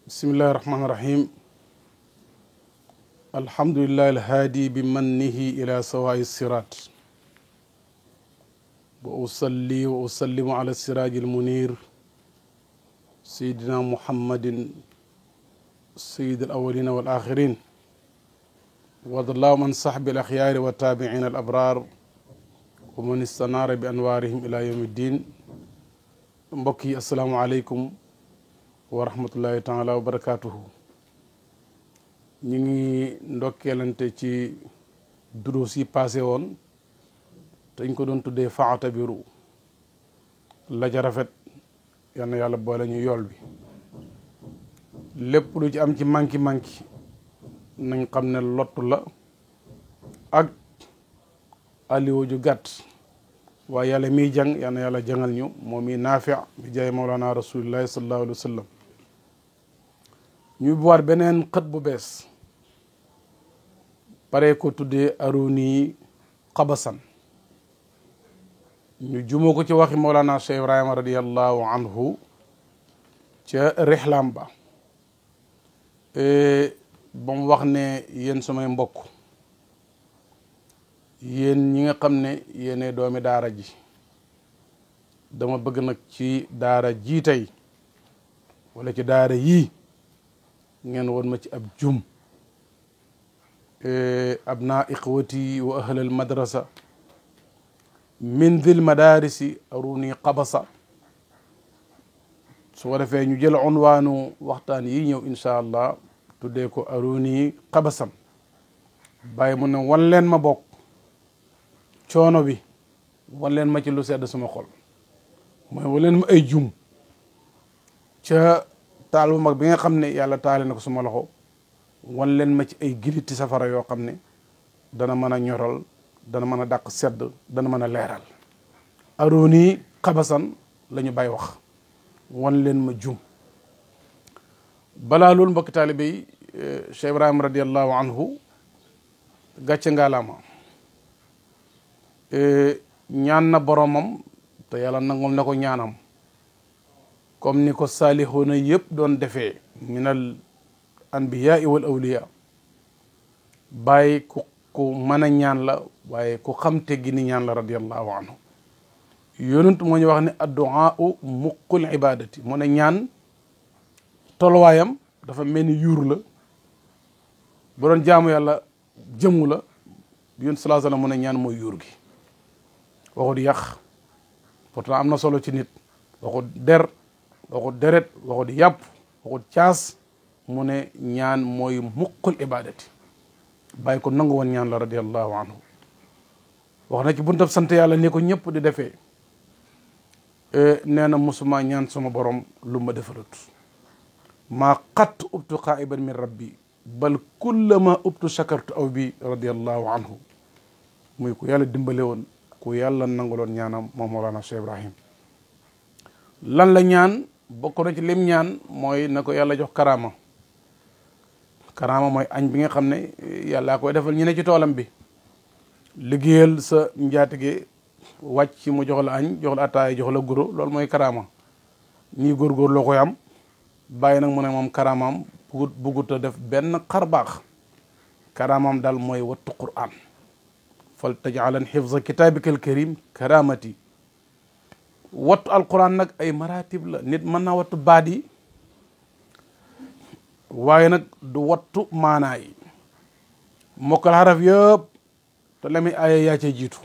bismillahi rahmaani rahim alhamdulillahi alhaadi bi mannihi ila sawaa'i siraat wa usalli wa usallimu ala siraaji almunir sayidina muhammadin sayid alawalina wal axirin wadallahu man sahbi al axyaari wa taabicina al abraar wa man istanaara bi anwaarihim ila yawmi ddin. mbokk yi asalaamu aleykum wa rahmatullahi taala wa barakaatuhu. ñu ngi ndokkeelante ci duruus yi passé woon te ñu ko doon tuddee faatabiru la ca rafet yal na yàlla boole ñu yool bi. lépp lu ci am ci manki nañ xam ne lottu la ak aliwo ju gàtt waaye yàlla miy jàng yal na yàlla jàngal ñu moom mi naafi bi jaay mawlana rasulillahi sallallahu alayhi wa sallam. ñu bowaat beneen xët bu bees pare ko tuddee aruni xabasan. ñu jumoo ko ci waxi mawlana Cheikh Ibrahima radiallahu anhu ca rixlaam ba ba mu wax ne yéen samay mbokk, yéen ñi nga xam ne yéene doomi daara ji, dama bëgg nag ci daara jii tey wala ci daara yii ngeen won ma ci ab jum. abna ikhwati wa ahlal madrasa min dil madarisi aruni qabasa. su ko defee ñu jël unwaanu waxtaan yi ñëw incha allah tuddee ko aruni qabasan. bàyyi mu ne wan leen ma bokk coono bi, wan leen ma ci lu sedd suma xol, mooy wan leen ma ay jum ca taal bu mag bi nga xam ne yàlla taale na ko suma loxo. wan leen ma ci ay giliti safara yoo xam ne dana mën a ñoral, dana mën a dàq sedd, dana mën a leeral. aruni xabasan la ñu bàyyi wax, wan leen ma jum. balaa loolu mbokki taalibe yi, Cheikh Ibrahima radiallahu anhu gàcce ngaalaama ñaan na boromam te yàlla nangul na ko ñaanam comme ni ko saalixuuna yëpp doon defee minal anbiyaa wal awliya. bàyyi ku mën a ñaan la, waaye ku xam teggi ni ñaan la radiallahu anhu. yonent moo ñu wax ne adduaa muqul ibadati, mu ne ñaan tolluwaayam dafa mel ni yuur la, bu doon jaamu yàlla jëmmu la. yonent salaa sallam mu ne ñaan mooy yuur gi. waxut yàq, pourtant am na solo ci nit. waxut der, waxut deret, waxut yàpp, waxut caas. mu ne ñaan mooy muqul ibadati. bàyyi ko nangu woon ñaan la radiallahu anhu. wax na ci buntab sant yàlla ni ko ñëpp di defee. nee na musuma ñaan sama borom lu ma defalut. maa qat ubtu qaiban min rabbi bal kullama ubtu shakartu aw bi radiallahu anhu. muy ku yàlla dimbale woon, ku yàlla nanguloon ñaanam moom Mawlana Cheikh Ibrahim. lan la ñaan bokk na ci lim ñaan mooy na ko yàlla jox karaama. karaama mooy añ bi nga xam ne yàllaa koy defal ñu ne ci toolam bi. liggéeyal sa njaatige wàcc mu jox la añ, jox la ataaya, jox la guro, loolu mooy karaama. ñii góorgóor loo koy am. bàyyi nag mu ne moom karaamaam bugut a def benn xar baax. karaamaam daal mooy wattu Qur'an. fal tajaalan xifza kitaabika al karim karamati. wattu alquran nag ay maratib la. nit mën naa wattu baat yi, waaye nag du wattu maanaa yi. mokkal xaraf yëpp te la muy aaya yaa ca jiitu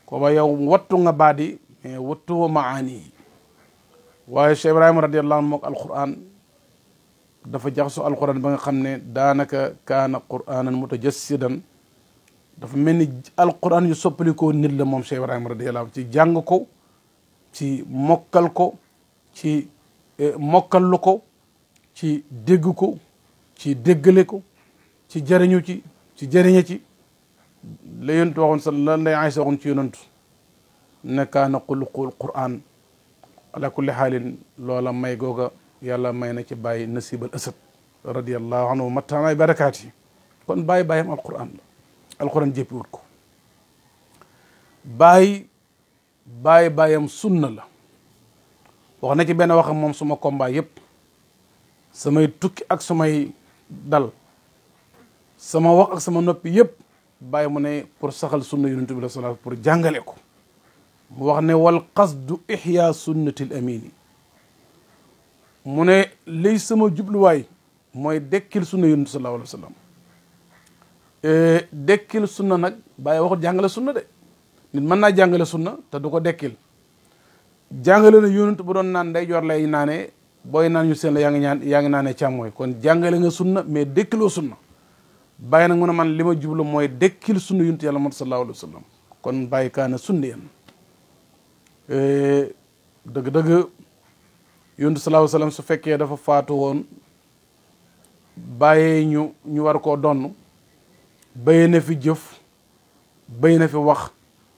ko ba yow wattu nga baat yi mais wattu wa maani yi. waaye Cheikh Ibrahima radiallahu anhu mook alquran dafa jaxasoo alquran ba nga xam ne daanaka kaana quranan mutajassidan. dafa mel ni alquran yu soppalikoo nit la moom Cheikh Ibrahima radiallahu anhu ci jàng ko, ci mokkal ko, ci mokkallu ko, ci dégg ko, ci déggale ko, ci jëriñu ci jëriñe ci. la yonent waxoon sa lan lay Aysa waxoon ci yonent ne kaana xuluqul Qur'an. ala kulli xaalin loola may googa yàlla may na ci bàyyi nasibal asad radiallahu anhu mattaanaay barakaat yi. kon bàyyam alquran la. alquran jéppiwut ko. bàyyam sunna la. wax na ci benn waxam moom suma combat yëpp samay tukki ak samay dal sama wax ak sama noppi yëpp bàyyi mu ne pour saxal sunna yonent bi sallallahu pour jàngale ko mu wax ne wal qasdu ihya sunnatil amini mu ne liy sama jubluwaay mooy dekkil sunna yonent sallallahu alayhi wa sallam dekkil sunna nag bàyyi waxut jàngale sunna de nit mën naa jàngale sunna te du ko dekkil jàngale na yonent bu doon naan ndeyjoor lay naane booy naan ñu seen la yaa ngi naanee càmmooy kon jàngale nga sunna mais dekkiloo sunna bàyyi nag mu ne man li ma jublu mooy dekkil sunna yonent yàlla Muhammad sallallahu alayhi wa sallam kon bàyyi kaana sunni yan dëgg-dëgg yonent sallallahu alayhi wa sallam su fekkee dafa faatu woon bàyyee ñu war koo donn béy na fi jëf béy na fi wax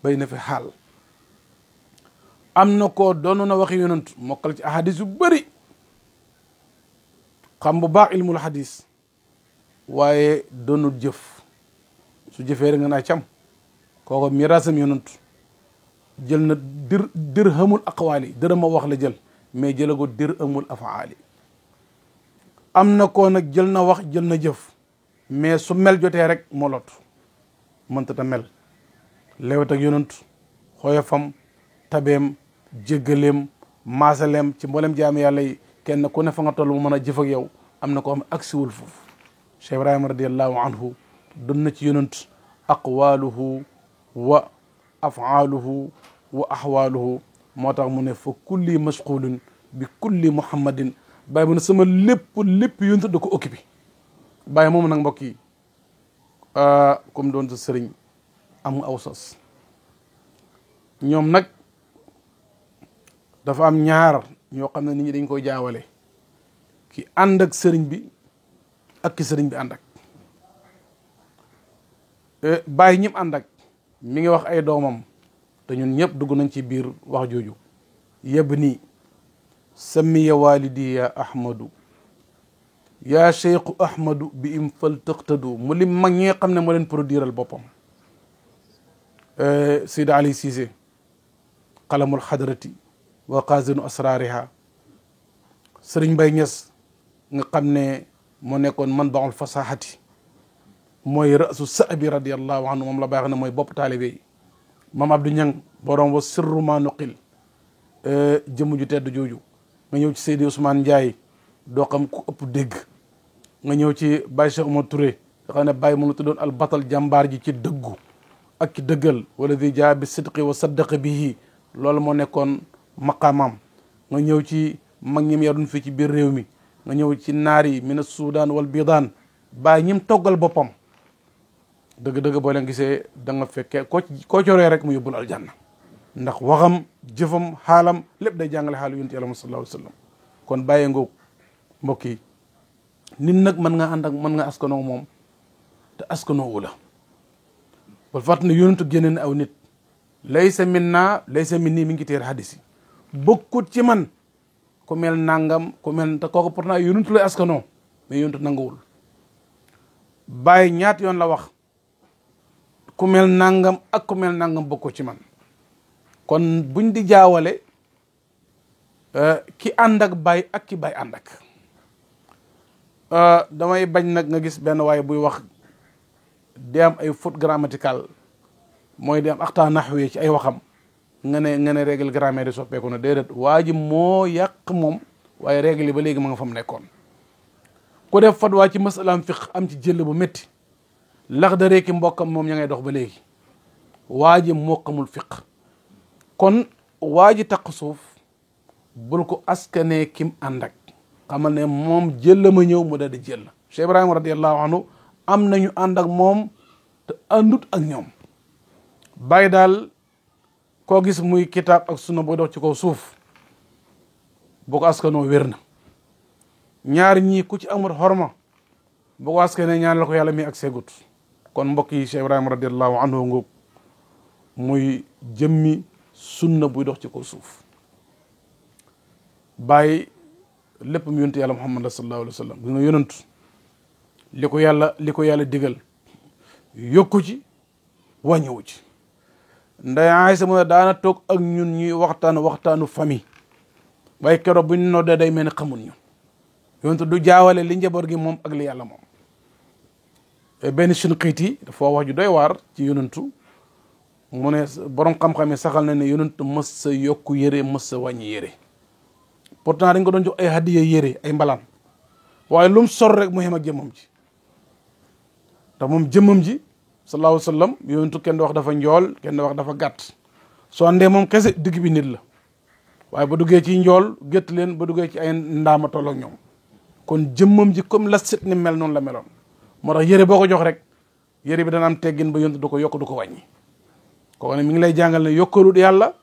béy na fi xaal am na koo doon na waxi yonent mokkal ci ahadis yu bëri xam bu baax ilmul hadis waaye doonul jëf su jëfee rek nga naa cam kooko miraasam yonent jël na dirhamul aqwaali dërëm a wax la jël mais jëlago dirhamul afaali am na koo nag jël na wax jël na jëf mais su mel jotee rek moo lot mënta ta mel lewet ak yonent xoyofam tabeem jéggaleem maasaleem ci mboolem jaami yàlla yi kenn ku ne fa nga toll mu mën a jëf ak yow am na ko xam agsiwul foofu Cheikh Ibrahima radiallahu anhu doon na ci yonent aqwaluhu wa afaaluhu wa ahwaluhu moo tax mu ne fa kulli mashghulun bi kulli muhammadin bàyyi mu ne sama lépp yonent da ko occupé bàyyi moom nag mbokk yi comme doon sa sëriñ am aw sas ñoom nag dafa am ñaar ñoo xam ne nit ñi dañ koy jaawale ki ànd ak sëriñ bi ak ki sëriñ bi ànd ak bàyyi ñim ànd ak mi ngi wax ay doomam te ñun ñëpp dugg nañ ci biir wax jooju yeb nii samiya walidi ya ahmadu yaa cheikhu ahmadu bi im fal tëqtadu mu lim mag ñi nga xam ne moo leen produiral boppam Seydi Ali Cissé qalamul xadrati wa qazinu asrariha Sëriñ Mbay Ñas nga xam ne moo nekkoon man baul fasahati mooy rasu sa'bi radiallahu anhu moom la baax ne mooy bopp taalibe yi Mam Abdou Ñang borom wa sirru ma nuqil jëmm ju tedd jooju nga ñëw ci Seydi Ousmane Ndiaye doo xam ku ëpp dégg nga ñëw ci Baye Cheikh Oumar Touré nga xam ne Baye mu la tuddoon al batal jàmbaar ji ci dëggu ak ci dëggal wala di jaa bi sidqi wa saddaqa bihi loolu moo nekkoon maqaamam nga ñëw ci mag ñim yarun fii ci biir réew mi nga ñëw ci naar yi mina Soudan wal Bidaan Baye ñim toggal boppam dëgg-dëgg boo leen gisee da nga fekkee koo coree rek mu yóbbul aljanna ndax waxam jëfam xaalam lépp day jàngale xaalu yonent yàlla sallallahu alayhi wa sallam kon bàyyee ngoog mbokk yi nit nag mën nga ànd ak mën nga askanoo moom te askanoowu la bul fàtt ne yonentu génne na aw nit laysa minna laysa minni mi ngi teer hadis yi bokkut ci man ku mel nangam ku mel te kooku pourtant yonentu lay askanoo mais yonentu nanguwul bàyyi ñaat yoon la wax ku mel nangam ak ku mel nangam bokkut ci man kon buñ di jaawale ki ànd ak Baay ak ki Baay ànd ak damay bañ nag nga gis benn waaye buy wax di am ay faute grammaticale mooy di am axtaa naxwi ci ay waxam nga ne règle grammaire yi soppeeku na déedéet waa ji moo yàq moom waaye règle yi ba léegi ma nga fa mu nekkoon ku def fatwa ci masalaam fiq am ci jël bu métti lax da reeki mbokkam moom ña ngay dox ba léegi waa ji moo xamul fiq kon waa ji taq suuf bul ko askanee kim ànd ak xamal ne moom jël ma ñëw mu daal di jël Cheikh Ibrahima radiallahu anhu am nañu ànd ak moom te àndut ak ñoom bàyyi daal koo gis muy kitaab ak sunna booy dox ci kaw suuf boo ko askanoo wér na ñaar ñii ku ci amul xorma boo ko askanee ñaan la ko yàlla mi ak seegut kon mbokk yi Cheikh Ibrahima radiallahu anhu ngoog muy jëmmi sunna buy dox ci kaw suuf bàyyi lépp mu yonent yàlla Muhammad sallallahu alayhi wa sallam gis nga yonent li ko yàlla digal yokku ci wàññiwu ci nday Aysa mu ne daana toog ak ñun ñuy waxtaanu famille waaye keroog bu ñu noddee day mel ni xamul ñu yonent du jaawale li njaboot gi moom ak li yàlla moom. benn Shinqiiti dafa wax ju doy waar ci yonentu mu ne borom xam-xam yi saxal na ne yonentu mës sa yokku yére mës sa wàññi yére, pourtant dañ ko doon jox ay hadiya yére ay mbalaan, waaye lu mu sor rek mu xem ak jëmmam ji. ndax moom jëmmam ji sallallahu alayhi wa sallam yonentu kenn du wax dafa njool, kenn du wax dafa gàtt, soo andee moom kese digg bi nit la, waaye ba duggee ci njool gétt leen, ba duggee ci ay ndaama toll ak ñoom. kon jëmmam ji comme la set ni mel noonu la meloon. moo tax yére boo ko jox rek yére bi dana am teggin ba yonent du ko yokk du ko wàññi. kooku ne mi ngi lay jàngal ne yokkalut yàlla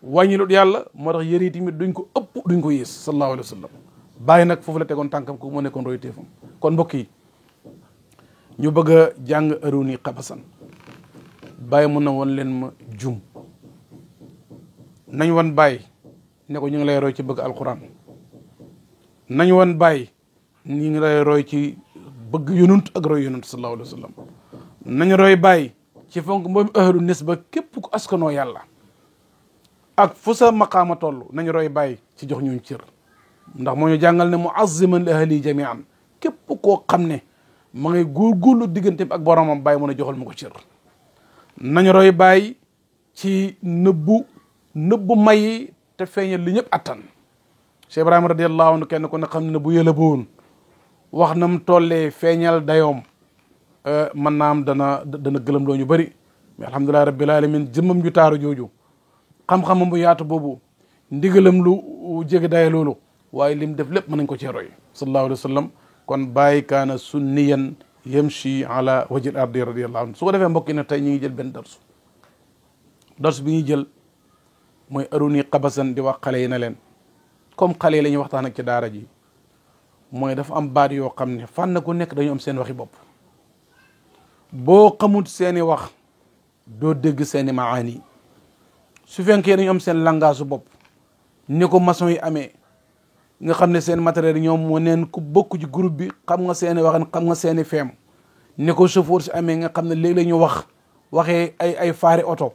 wàññilut yàlla. moo tax yére yi tamit duñ ko ëpp duñ ko yées sallallahu alayhi wa sallam. bàyyi nag foofu la tegoon tànkam ko moo nekkoon roy téefam. kon mbokk yi ñu bëgg a jàng aruni qabasan, bàyyi mun na woon leen ma jum nañ woon bàyyi ne ko ñu ngi lay roy ci bëgg alquran, nañ woon bàyyi ñu ngi lay roy ci bëgg yonent ak roy yonent sallallahu alayhi wa sallam. nañ roy bàyyi ci fonk moom ahlu nisba képp ku askanoo yàlla ak fu sa maqaama toll. nañ roy bàyyi ci jox ñun cër, ndax moo ñu jàngal ne muazziman li ahli jamian, képp koo xam ne ma ngay góorgóorlu diggante ak boromam bàyyi mën a joxal ma ko cër. nañ roy bàyyi ci nëbbu mayi te feeñal li ñëpp attan. Cheikh Ibrahima radiyallahu anhu kenn ko ne xam ne bu yëla boon wax na mu tollee feeñal dayoom man naam dana gëlëm loo ñu bëri, mais alhamdulillahi rabbil alamin jëmmam ju taaru jooju, xam-xamam bu yaatu boobu, ndigalam lu jege daye loolu, waaye lim def lépp mën nañ ko cee roy sallallahu alayhi wa sallam. kon bàyyi kaana sunniyan yamshi ala wajhil ardi radiyallahu anhu. su ko defee mbokk yi ne tey ñu ngi jël benn darsu bi ñuy jël mooy aruni qabasan, di wax xale yi na leen comme xale yi la ñuy waxtaan ak ci daara ji, mooy dafa am baat yoo xam ne fànn ku nekk dañu am seen waxi bopp. boo xamut seeni wax doo dégg seeni maani. su fekkee dañu am seen langage su bopp ni ko maçon yi amee, nga xam ne seen matériel yi ñoom moo neen ku bokk ci groupe bi xam nga seeni waxin xam nga seeni feem, ni ko chauffeur si amee nga xam ne léegi la ñu waxee ay faari oto,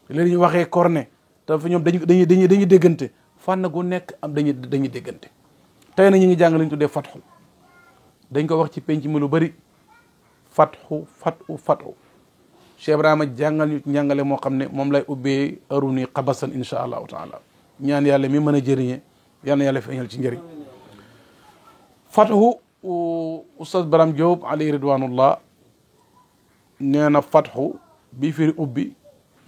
léegi ñu waxee cornet, te fa ñoom dañuy déggante. fànn gu nekk am dañuy déggante. tey na ñu ngi jàng lañ tuddee fatxu, dañ ko wax ci penc mi lu bëri. fatxu Cheikh Ibrahima jàngal ñu njàngale moo xam ne moom lay ubbee aruni qabasan insha allahu taala. ñaan yàlla mi mën a jëriñe yal na yàlla feeñal ci njëriñ. fatxu Oustaz Baram Diop alayhi ridwanullah nee na fatxu bii firi ubbi,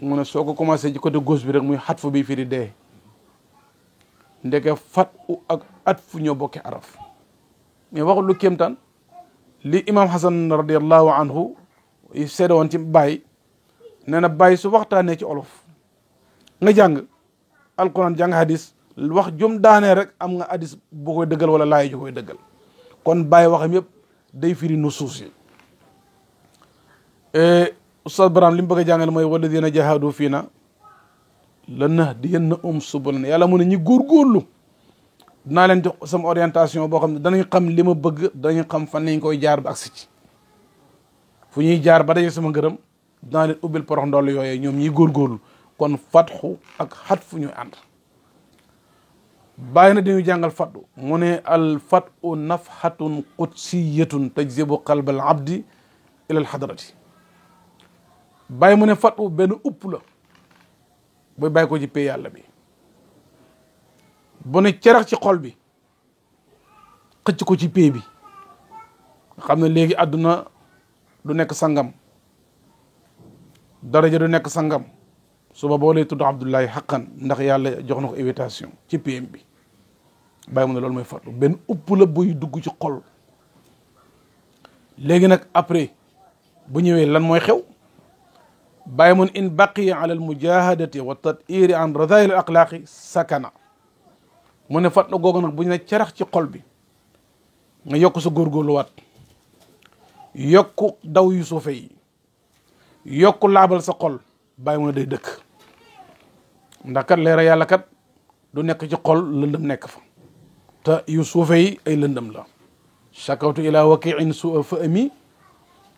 mu ne soo ko commencé ci côté gauche bi rek muy xatfu bii firi dee. ndeke fatxu ak atfu ñoo bokki araf, mais waxul lu kéemtaan li imam Hasan radiallahu anhu seede woon ci Baye. nee na Baye su waxtaanee ci olof nga jàng alquran jàng hadis, wax jum daanee rek am nga hadis bu koy dëggal wala laay ju koy dëggal. kon Baye waxam yëpp day firi nusuus yi. Oustaz Baram li mu bëgg a jàngal mooy walladina jahadu fiina lanahdiyannahum subulana. yàlla mu ne ñi góorgóorlu dinaa leen jox sama orientation boo xam ne danañ xam li ma bëgg, danañ xam fan lañ koy jaar ba agsi ci fu ñuy jaar ba daje sama ngërëm. dinaa leen ubbil porox ndoll yooyee ñoom ñiy góorgóorlu. kon fatxu ak xatfu ñuy ànd. bàyyi na dañuy jàngal fatxu mu ne al fatxu nafhatun qudsiyatun tajzibu qalbal abdi ila al hadrati. bàyyi mu ne fatxu benn upp la booy bàyyi ko ci pay yàlla bi, bu ne cerax ci xol bi xëcc ko ci pay bi, nga xam ne léegi àdduna du nekk sangam, daraja du nekk sangam, suba boo lay tudd Abdullahi xaqan ndax yàlla jox na ko invitation ci payam bi. bàyyi mu ne loolu mooy fatxu, benn upp la buy dugg ci xol. léegi nag après bu ñëwee lan mooy xew? bàyyi mun in baqiya ala al mujahadati wa tatiri an radail al axlaaqi sakana. mu ne fatxu googu nag bu ñu ne cerax ci xol bi nga yokk sa góorgóorluwaat, yokku daw yu suufe yi, yokku laabal sa xol. bàyyi mu ne day dëkk, ndax kat leera yàlla kat du nekk ci xol lëndëm nekk fa, te yu suufe yi ay lëndëm la. shakawtu ila waqiin sua fa ami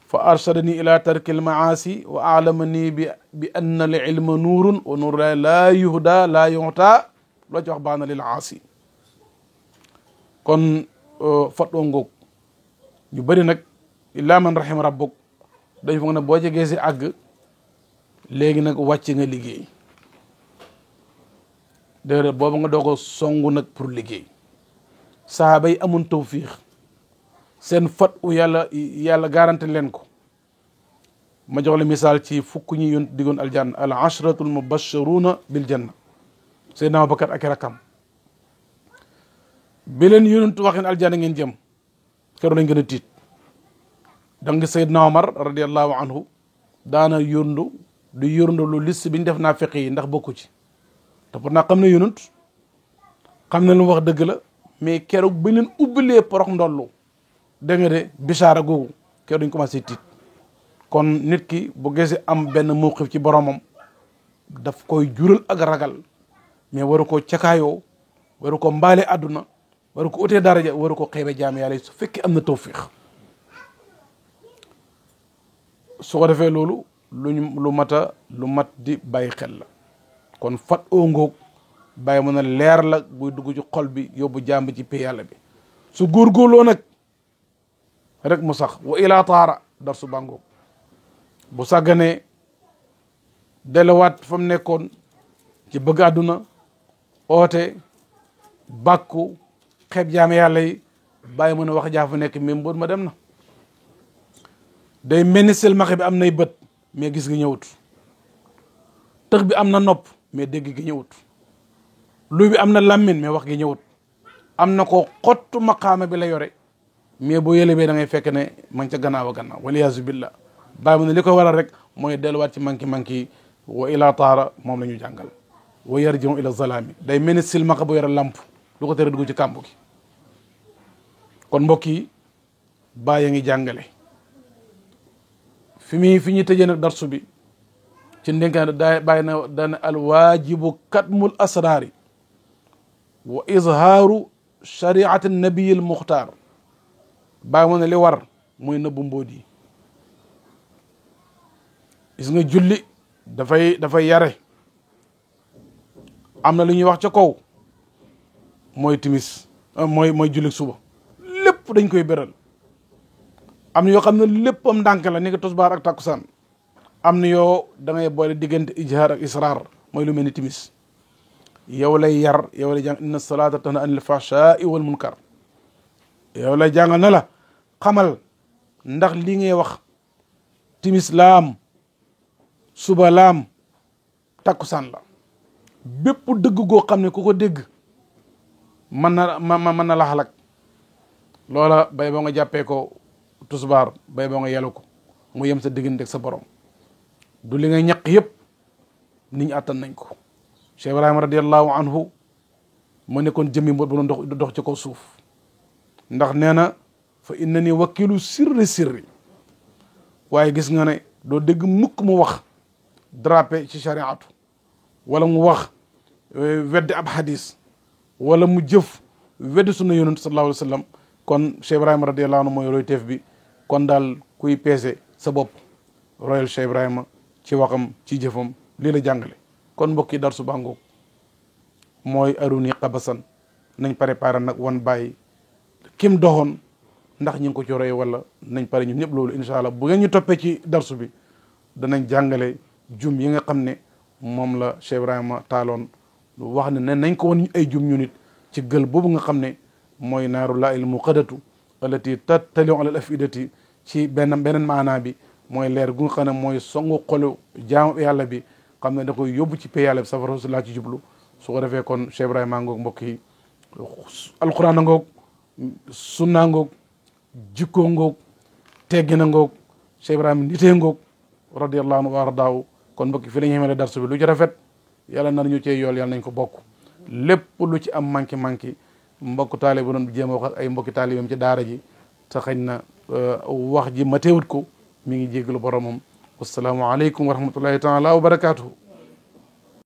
fa arshadani ila tarki almaasi wa aalamani bi anna al ilma nuurun wa nuur laa yuhda laa yuta loo ci wax baana lil aasi. kon fatoo ngoog ñu bëri nag illaa man rahima rabbuk dañ foog ne boo jegee si àgg léegi nag wàcc nga liggéey déedéet boobu nga doog a songu nag pour liggéey sahaaba yi amun tawfiix seen fat u yàlla garanti leen ko ma jox la misaal ci fukk ñi yonent diggoon aljanna al ashratul mubasharuna bil janna Seydina Abubakar ak rakam bi leen yonent waxeen aljanna ngeen jëm keroog lañ gën a tiit da nga Seydina Omar radiallahu anhu daana yóndu du yóndu lu liste bi ñu def naa feq yi ndax bokku ci te pourtant xam na yonent xam na lu mu wax dëgg la mais keroog bi leen ubbilee porox ndollu dégg nga de bisaara googu keroog dañ commencé tiit kon nit ki bu gisee am benn mawqif ci boromam daf koy jural ak ragal mais waru ko cakaayoo waru ko mbaale àdduna waru ko utee daraja waru ko xeebe jaam yàlla su fekkee am na tawfiix su ko defee loolu lu mat di bàyyi xel la kon fat oo ngoog bàyyi mën a leer la buy dugg ci xol bi yóbbu jàmb ci pay yàlla bi su góorgóorloo nag rek mu sax wa ilaa taara dar su bàngoog bu sàgganee delawaat fa mu nekkoon ci bëgg àdduna oote bàkku xeeb jaam yàlla yi bàyyi mën a wax jaa fa nekk mais mbóot ma dem na day mel ni silmaxe bi am nay bët mais gis gi ñëwut tëx bi am na nopp mais dégg gi ñëwut lu bi am na làmmin mais wax gi ñëwut am na ko xottu maqaama bi la yore mais boo yële bee da ngay fekk ne ma ngi ca gannaaw a gannaaw waliyaasu billah bàyyi mu ne li ko waral rek mooy delluwaat ci manki yi wa ila taara moom la ñu jàngal wa yarjiu ila zalaami day mel ni silmaxa bu yore lamp lu ko tere dugg ci kàmbu gi kon mbokk yi bàyyi ngi jàngale fi ñuy tëjee nag darsu bi ci ndénkaan daa bàyyi na dana alwaajibu katmul asraari wa izhaaru shariati nabiyi al muxtaar bàyyi mu ne li war muy nëbbu mbóot yi gis nga julli dafay yare am na lu ñuy wax ca kaw mooy timis mooy julli suba lépp dañ koy beral am na yoo xam ne léppam ndànk la ni nga tosbaar ak takkusaan am na yoo da ngay boole diggante ijhaar ak israar mooy lu mel ni timis yow lay yar yow lay jàng inna salata tanha anil fahshaai wal munkar yow lay jàngal na la xamal ndax li ngay wax timis laam suba laam takkusaan la bépp dëgg goo xam ne ku ko dégg mën na la xalak loola bay boo nga jàppee ko tusbaar bay boo nga yelu ko mu yem sa diggante ak sa borom du li ngay ñaq yëpp nit ñi àttan nañ ko Cheikh Ibrahima radiallahu anhu mu nekkoon jëmmi bu doon dox ci kaw suuf ndax nee na fa inna ni wakilu sirri waaye gis nga ne doo dégg mukk mu wax drapé ci shariatu wala mu wax weddi ab hadis wala mu jëf weddi sunna yonent sallallahu alayhi wa sallam kon Cheikh Ibrahima radiallahu anhu mooy roy teef bi kon daal kuy peese sa bopp royal Cheikh Ibrahima ci waxam ci jëfam lii la jàngale kon mbokk yi darsu bàngoog mooy aruni qabasan nañ préparé nag wan bàyyi kim doxoon ndax ñu ngi ko ci roy wala nañ pare ñun ñëpp loolu incha allah bu ngeen ñu toppee ci darsu bi danañ jàngale jum yi nga xam ne moom la Cheikh Ibrahima taaloon wax ne nañ ko wan ay jum ñu nit ci gël boobu nga xam ne mooy naarullahi al muqadatu allati tattaliu ala al afidati ci beneen maanaa bi mooy leer gu nga xam ne mooy songu xolu jaamu yàlla bi xam ne da koy yóbbu ci pay yàlla bi safara su laa ci jublu su ko defee kon Cheikh Ibrahima ngoog mbokk yi alquran a ngoog sunna ngoog jikkoo ngoog teggina ngoog Cheikh Ibrahima nitee ngoog radiallahu anhu wa ardaahu kon mbokk fi la ñu xamee darsu bi lu ci rafet yàlla nar ñu cee yool yàlla nañ ko bokk lépp lu ci am manki mbokk taalibe bu doon jéem a wax ak ay mbokki taalibeem ci daara ji te xëy na wax ji ma teewut ko mi ngi jéggalu boromam wassalaamu aleykum wa rahmatullahi taala wa barakatuhu